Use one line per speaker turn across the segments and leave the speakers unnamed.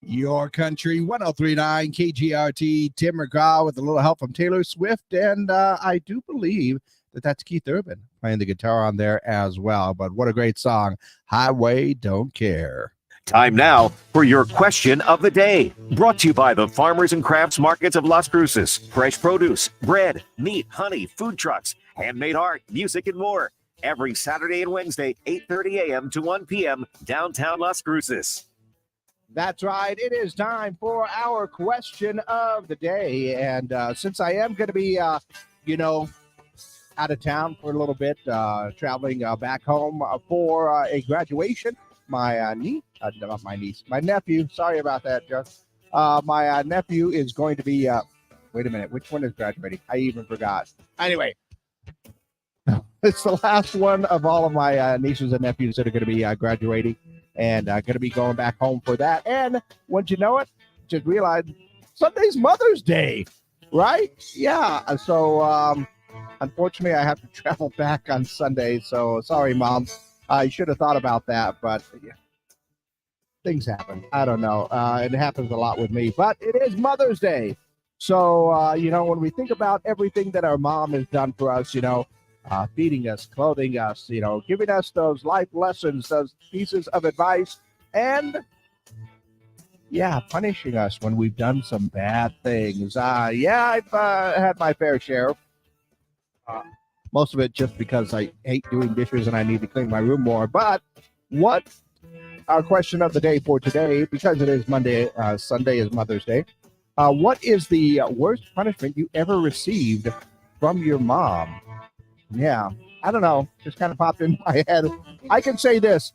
Your Country 1039 KGRT. Tim McGraw with a little help from Taylor Swift. And I do believe that's Keith Urban playing the guitar on there as well. But what a great song. Highway Don't Care.
Time now for your question of the day. Brought to you by the Farmers and Crafts Markets of Las Cruces. Fresh produce, bread, meat, honey, food trucks, handmade art, music, and more. Every Saturday and Wednesday, 8:30 a.m. to 1 p.m. downtown Las Cruces.
That's right. It is time for our question of the day. And since I am going to be, out of town for a little bit, traveling back home for a graduation, my nephew, sorry about that, Jeff. My nephew is going to be, wait a minute, which one is graduating? I even forgot. Anyway, it's the last one of all of my nieces and nephews that are going to be graduating. And going to be going back home for that. And once you know it, just realize Sunday's Mother's Day, right? Yeah. So, unfortunately, I have to travel back on Sunday. So, sorry, Mom. I should have thought about that. But yeah, things happen. I don't know. It happens a lot with me. But it is Mother's Day. So, when we think about everything that our mom has done for us, feeding us, clothing us, giving us those life lessons, those pieces of advice, and punishing us when we've done some bad things. I've had my fair share. Most of it just because I hate doing dishes and I need to clean my room more. But what our question of the day for today, because it is Monday, Sunday is Mother's Day. What is the worst punishment you ever received from your mom? Yeah, I don't know. Just kind of popped in my head. I can say this.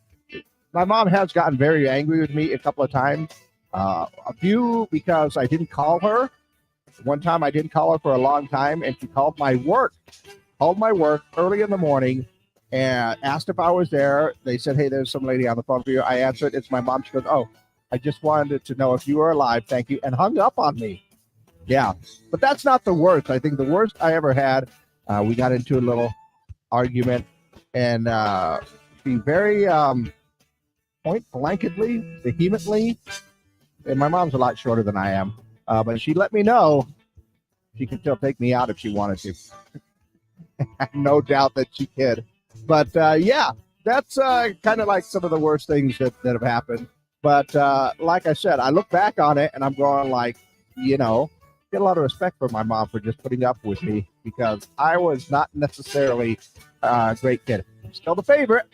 My mom has gotten very angry with me a couple of times. A few because I didn't call her. One time I didn't call her for a long time, and she called my work early in the morning and asked if I was there. They said, hey, there's some lady on the phone for you. I answered. It's my mom. She goes, oh, I just wanted to know if you were alive. Thank you. And hung up on me. Yeah, but that's not the worst. I think the worst I ever had, we got into a little argument, and she very point-blankedly, vehemently, and my mom's a lot shorter than I am, but she let me know she could still take me out if she wanted to. No doubt that she could. But, that's kind of like some of the worst things that have happened. But like I said, I look back on it, and I'm going like, get a lot of respect for my mom for just putting up with me, because I was not necessarily a great kid. I'm still the favorite,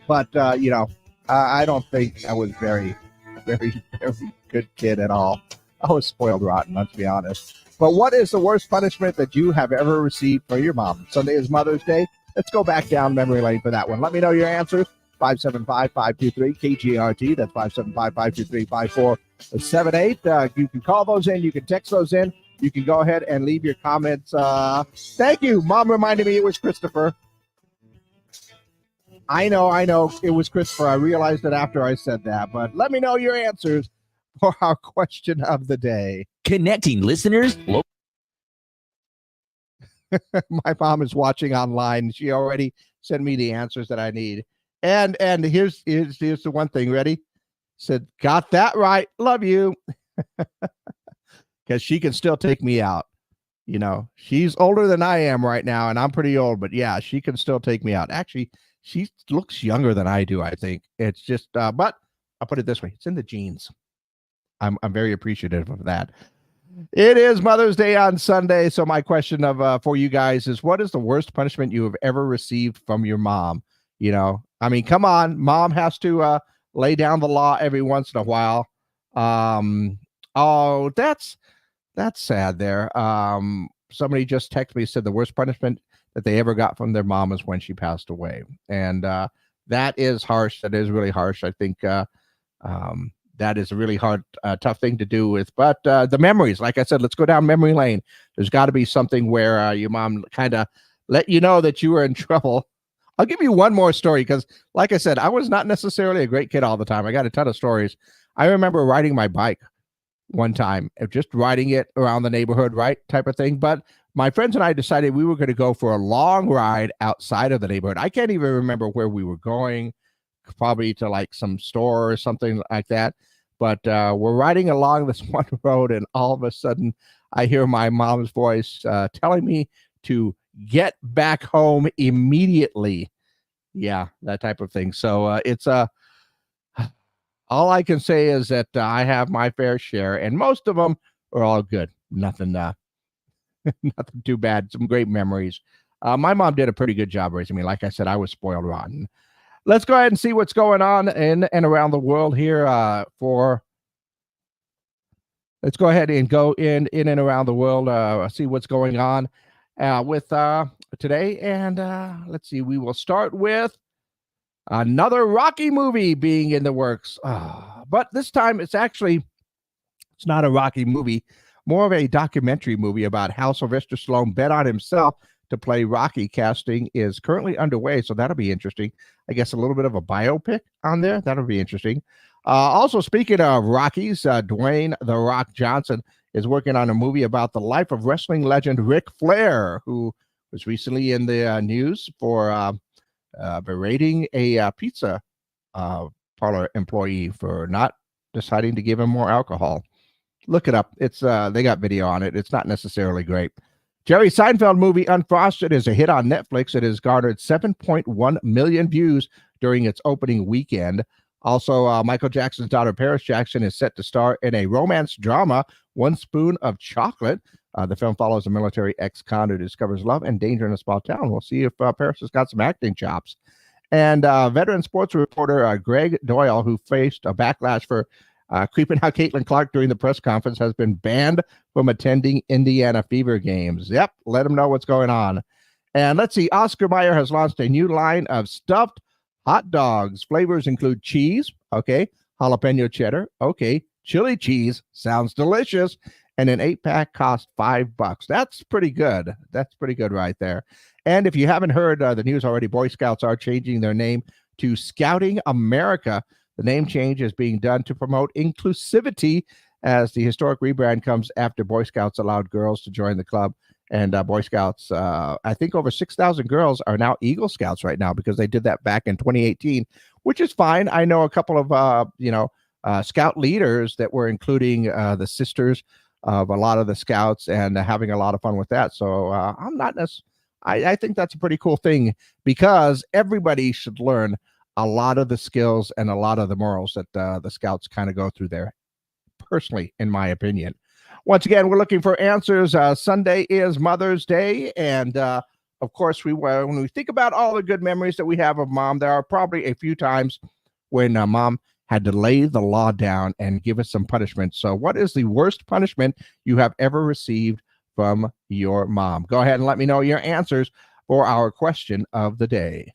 but I don't think I was very, very, very good kid at all. I was spoiled rotten, let's be honest. But what is the worst punishment that you have ever received from your mom? Sunday is Mother's Day. Let's go back down memory lane for that one. Let me know your answers. 575-523-KGRT. That's 575-523-5478. You can call those in. You can text those in. You can go ahead and leave your comments. Thank you. Mom reminded me it was Christopher. I know. It was Christopher. I realized it after I said that. But let me know your answers for our question of the day.
Connecting listeners.
My mom is watching online. She already sent me the answers that I need. And here's the one thing. Ready? Said, got that right. Love you. Because she can still take me out. She's older than I am right now, and I'm pretty old. But yeah, she can still take me out. Actually, she looks younger than I do, I think. It's just, but I'll put it this way. It's in the genes. I'm very appreciative of that. It is Mother's Day on Sunday. So my question for you guys is, what is the worst punishment you have ever received from your mom? Come on, mom has to lay down the law every once in a while. Oh, that's sad there. Somebody just texted me, said the worst punishment that they ever got from their mom is when she passed away. And that is harsh. That is really harsh. I think that is a really hard, tough thing to do with. But the memories, like I said, let's go down memory lane. There's got to be something where your mom kind of let you know that you were in trouble. I'll give you one more story because, like I said, I was not necessarily a great kid all the time. I got a ton of stories. I remember riding my bike one time, just riding it around the neighborhood, right, type of thing. But my friends and I decided we were going to go for a long ride outside of the neighborhood. I can't even remember where we were going, probably to like some store or something like that. But we're riding along this one road, and all of a sudden, I hear my mom's voice telling me to get back home immediately. Yeah, that type of thing. So it's all I can say is that I have my fair share, and most of them are all good. Nothing, nothing too bad. Some great memories. My mom did a pretty good job raising me. Like I said, I was spoiled rotten. Let's go ahead and see what's going on in and around the world here. Let's go ahead and go in and around the world. See what's going on with today, and let's see. We will start with another Rocky movie being in the works, but this time it's not a Rocky movie, more of a documentary movie about how Sylvester Stallone bet on himself to play Rocky. Casting is currently underway, so that'll be interesting. I guess a little bit of a biopic on there. That'll be interesting. Also, speaking of Rockies, Dwayne "The Rock" Johnson is working on a movie about the life of wrestling legend Ric Flair, who was recently in the news for berating a pizza parlor employee for not deciding to give him more alcohol. Look it up. It's they got video on it. It's not necessarily great. Jerry Seinfeld movie Unfrosted is a hit on Netflix. It has garnered 7.1 million views during its opening weekend. Also, Michael Jackson's daughter Paris Jackson is set to star in a romance drama, One Spoon of Chocolate. The film follows a military ex-con who discovers love and danger in a small town. We'll see if Paris has got some acting chops. And veteran sports reporter Greg Doyle, who faced a backlash for creeping out Caitlin Clark during the press conference, has been banned from attending Indiana Fever games. Yep, let him know what's going on. And let's see, Oscar Mayer has launched a new line of stuffed hot dogs. Flavors include cheese, okay, jalapeno cheddar, okay, chili cheese, sounds delicious, and an 8-pack costs $5. That's pretty good. That's pretty good right there. And if you haven't heard the news already, Boy Scouts are changing their name to Scouting America. The name change is being done to promote inclusivity, as the historic rebrand comes after Boy Scouts allowed girls to join the club. And Boy Scouts, I think over 6,000 girls are now Eagle Scouts right now, because they did that back in 2018, which is fine. I know a couple of, Scout leaders that were including the sisters of a lot of the Scouts and having a lot of fun with that. So I'm not necessarily, I think that's a pretty cool thing, because everybody should learn a lot of the skills and a lot of the morals that the Scouts kind of go through there, personally, in my opinion. Once again, we're looking for answers. Sunday is Mother's Day, and of course, when we think about all the good memories that we have of Mom, there are probably a few times when Mom had to lay the law down and give us some punishment. So what is the worst punishment you have ever received from your mom? Go ahead and let me know your answers for our question of the day.